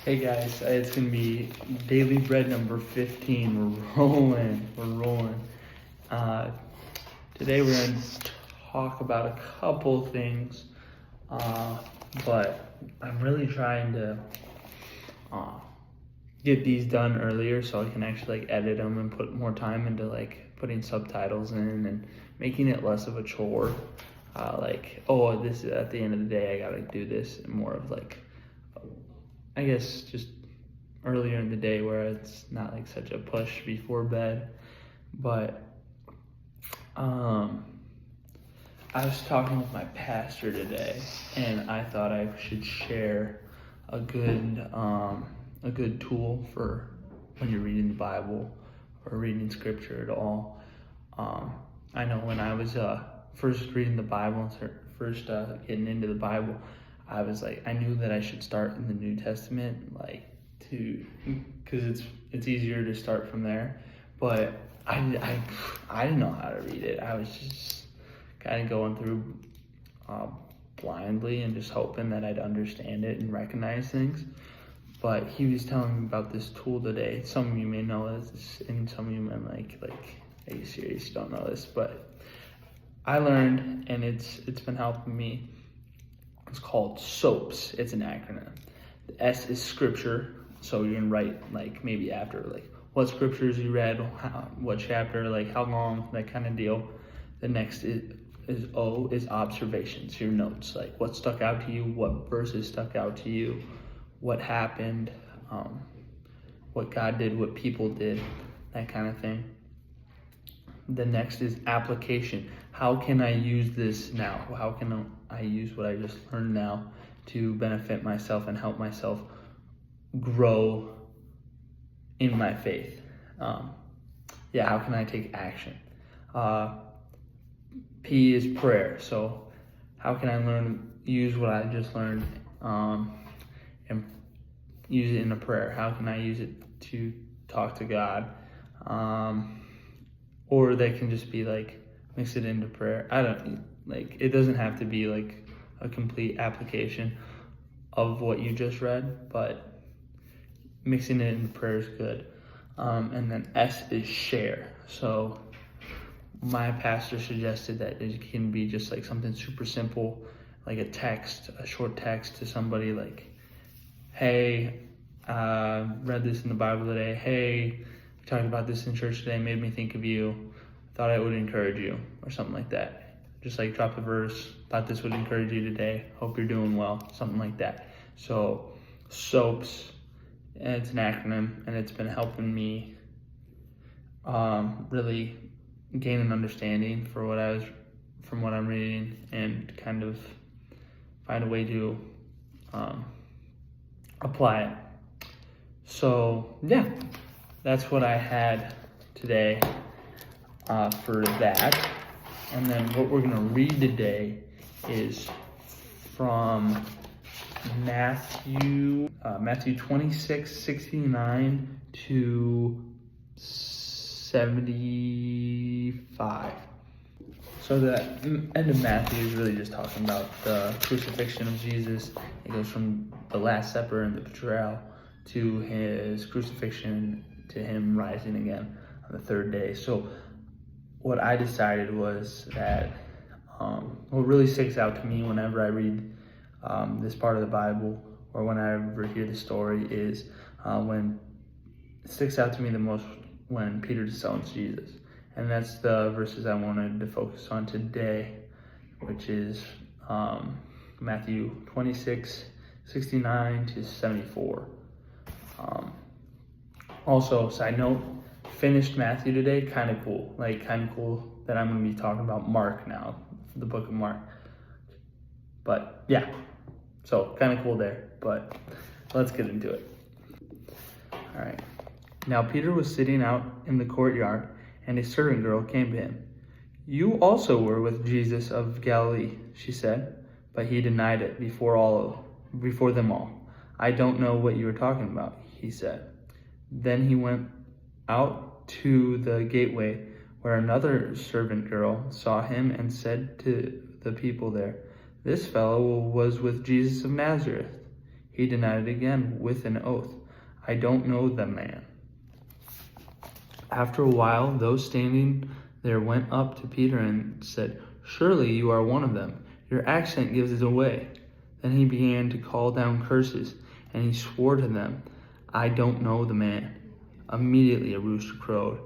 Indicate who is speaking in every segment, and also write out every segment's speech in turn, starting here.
Speaker 1: Hey guys, it's gonna be daily bread number 15. We're rolling. Uh, Today we're gonna talk about a couple things, but I'm really trying to get these done earlier so I can actually edit them and put more time into putting subtitles in and making it less of a chore. This is at the end of the day, I gotta do this, and more of I guess just earlier in the day where it's not such a push before bed. But I was talking with my pastor today, and I thought I should share a good tool for when you're reading the Bible or reading scripture at all. I know when I was first reading the Bible and first getting into the Bible, I was I knew that I should start in the New Testament, because it's easier to start from there. But I didn't know how to read it. I was just kind of going through blindly and just hoping that I'd understand it and recognize things. But he was telling me about this tool today. Some of you may know this, and some of you may are you serious? You don't know this, but I learned, and it's been helping me. It's called S.O.A.P.S. It's an acronym. The S is scripture, so you're gonna write maybe after what scriptures you read, what chapter, how long, that kind of deal. The next is O is observations, your notes, what stuck out to you, what verses stuck out to you, what happened, what God did, what people did, that kind of thing. The next is application. How can I use this now? How can I use what I just learned now to benefit myself and help myself grow in my faith? How can I take action? P is prayer. So how can I use what I just learned and use it in a prayer? How can I use it to talk to God? Or they can just be mix it into prayer. It doesn't have to be a complete application of what you just read, but mixing it into prayer is good. And then S is share. So my pastor suggested that it can be just something super simple, like a short text to somebody hey, read this in the Bible today. Hey, we talked about this in church today, made me think of you. Thought I would encourage you, or something like that. Just drop a verse. Thought this would encourage you today. Hope you're doing well. Something like that. So S.O.A.P.S, and it's an acronym, and it's been helping me really gain an understanding from what I'm reading, and kind of find a way to apply it. So yeah, that's what I had today for that. And then what we're going to read today is from Matthew 26:69 to 75. So the end of Matthew is really just talking about the crucifixion of Jesus. It goes from the Last Supper and the betrayal to his crucifixion to him rising again on the third day. So what I decided was that what really sticks out to me whenever I read this part of the Bible, or whenever I hear the story, is when it sticks out to me the most when Peter disowns Jesus. And that's the verses I wanted to focus on today, which is Matthew 26:69 to 74. Also, side note, finished Matthew today, kind of cool that I'm going to be talking about Mark now, the book of Mark. But yeah, so kind of cool there, but let's get into it. All right. Now Peter was sitting out in the courtyard, and a servant girl came to him. "You also were with Jesus of Galilee," she said, but he denied it before them all. "I don't know what you are talking about," he said. Then he went out to the gateway, where another servant girl saw him and said to the people there, "This fellow was with Jesus of Nazareth." He denied it again with an oath. I don't know the man. After a while, those standing there went up to Peter and said, Surely you are one of them. Your accent gives it away. Then he began to call down curses, and he swore to them, I don't know the man. Immediately a rooster crowed,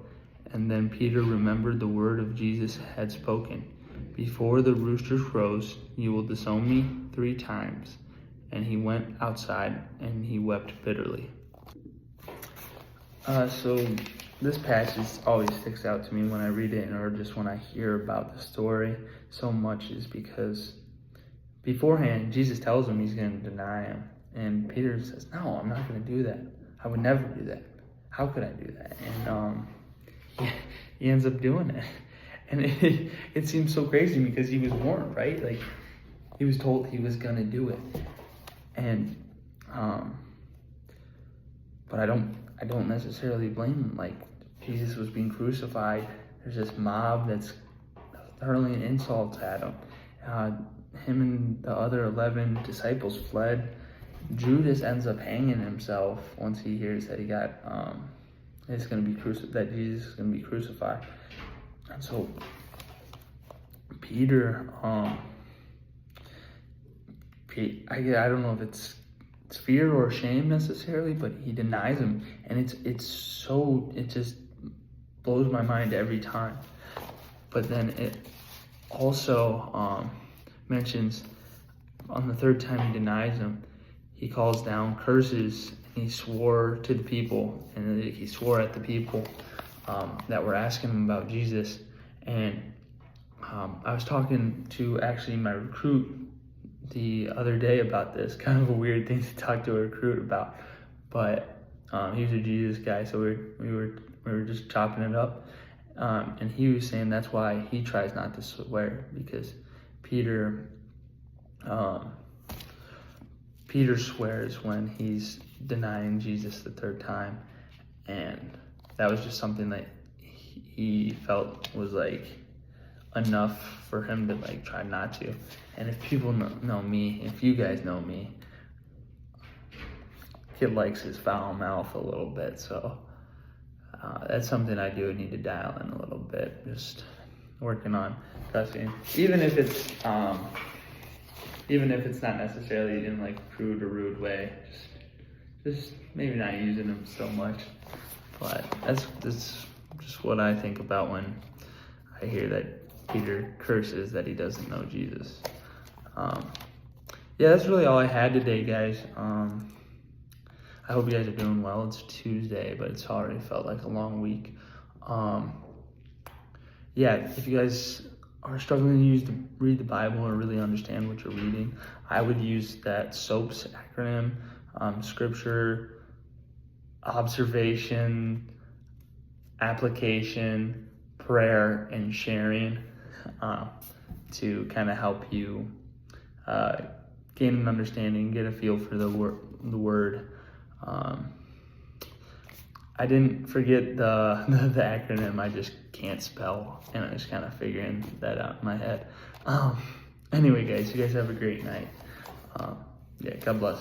Speaker 1: and then Peter remembered the word of Jesus had spoken. Before the rooster crows, you will disown me 3 times. And he went outside, and he wept bitterly. So this passage always sticks out to me when I read it, or just when I hear about the story so much, is because beforehand, Jesus tells him he's going to deny him. And Peter says, no, I'm not going to do that. I would never do that. How could I do that? And he ends up doing it. And it seems so crazy because he was warned, right? Like, he was told he was going to do it. And, but I don't necessarily blame him. Like, Jesus was being crucified. There's this mob that's hurling insults at him. Him and the other 11 disciples fled. Judas ends up hanging himself once he hears that that Jesus is going to be crucified. And so Peter, I don't know if it's fear or shame necessarily, but he denies him, and it just blows my mind every time. But then it also mentions on the 3rd time he denies him, he calls down curses, and he swore to the people, and he swore at the people that were asking him about Jesus. And I was talking to actually my recruit the other day about this. Kind of a weird thing to talk to a recruit about, but he's a Jesus guy, so we were just chopping it up, and he was saying that's why he tries not to swear, because Peter swears when he's denying Jesus the 3rd time, and that was just something that he felt was like enough for him to like try not to. And if people know me, if you guys know me, kid likes his foul mouth a little bit, so that's something I do need to dial in a little bit. Just working on cussing, even if it's not necessarily in like a crude or rude way. Just maybe not using them so much. But that's just what I think about when I hear that Peter curses that he doesn't know Jesus. Yeah, that's really all I had today, guys. I hope you guys are doing well. It's Tuesday, but it's already felt like a long week. Yeah, if you guys are struggling to read the Bible or really understand what you're reading, I would use that S.O.A.P.S acronym, scripture, observation, application, prayer, and sharing, to kind of help you gain an understanding, get a feel for the word. I didn't forget the acronym. I just can't spell, and I was kind of figuring that out in my head. Anyway, guys, you guys have a great night. Yeah, God bless.